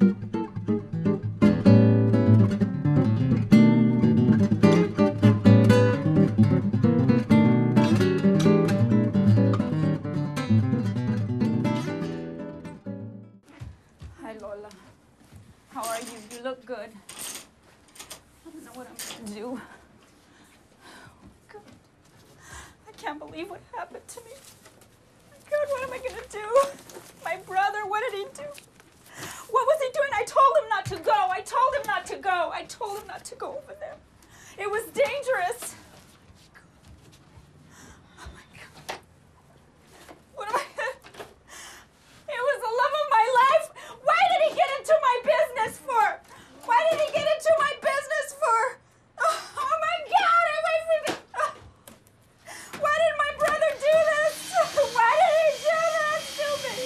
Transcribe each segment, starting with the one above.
Hi, Lola. How are you? You look good. I don't know what I'm gonna do. God. I can't believe what happened to me. God, what am I gonna do? My brother, what did he do? What was he doing? I told him not to go. I told him not to go. I told him not to go over there. It was dangerous. Oh my God. What am I gonna do? It was the love of my life. Why did he get into my business for? Why did he get into my business for? Oh my God, I wait for this. Why did my brother do this? Why did he do this to me?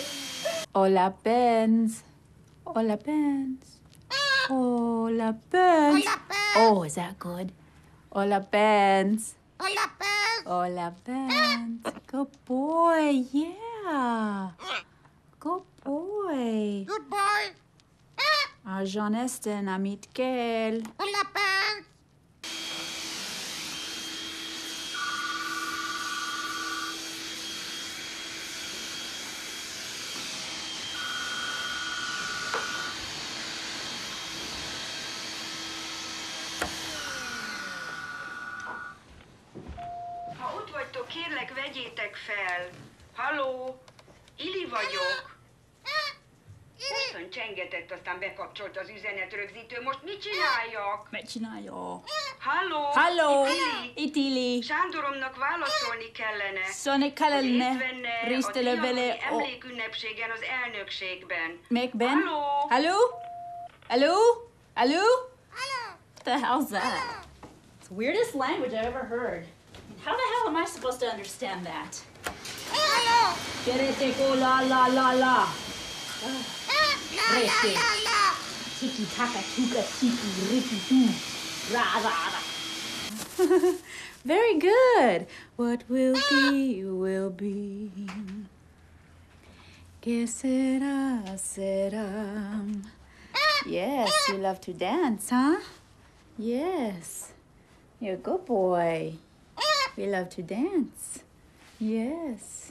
Hola, Benz. Hola, Benz. Hola, Benz. Hola, Benz. Oh, is that good? Hola, Benz. Hola, Benz. Hola, Benz. Good boy, yeah. Good boy. Good boy. A Jean-Estin, a Michael. Hola, Benz. Ha ott vagytok, kérlek, vegyétek fel. Halló, Ili vagyok. Hosszan csengetett, aztán bekapcsolt az üzenetrögzítő. Most mit csináljak? Mit csinálja? Halló, Halló, itt Ili. itt Ili. Sándoromnak válaszolni kellene. Szóni Hogy kellene részt venne a részt vele emlékünnepségen az elnökségben. Megben? Halló? Hello? Hello? Hello? Hello. What the hell's that? It's the weirdest language I've ever heard. How the hell am I supposed to understand that? Hello. Kereteko la la la la. La, la, la, la. Tiki taka tuka tiki riki tu. Ra ra ra. Very good. What will be, will be. Que sera, sera. Yes, you love to dance, huh? Yes. You're a good boy. You love to dance. Yes.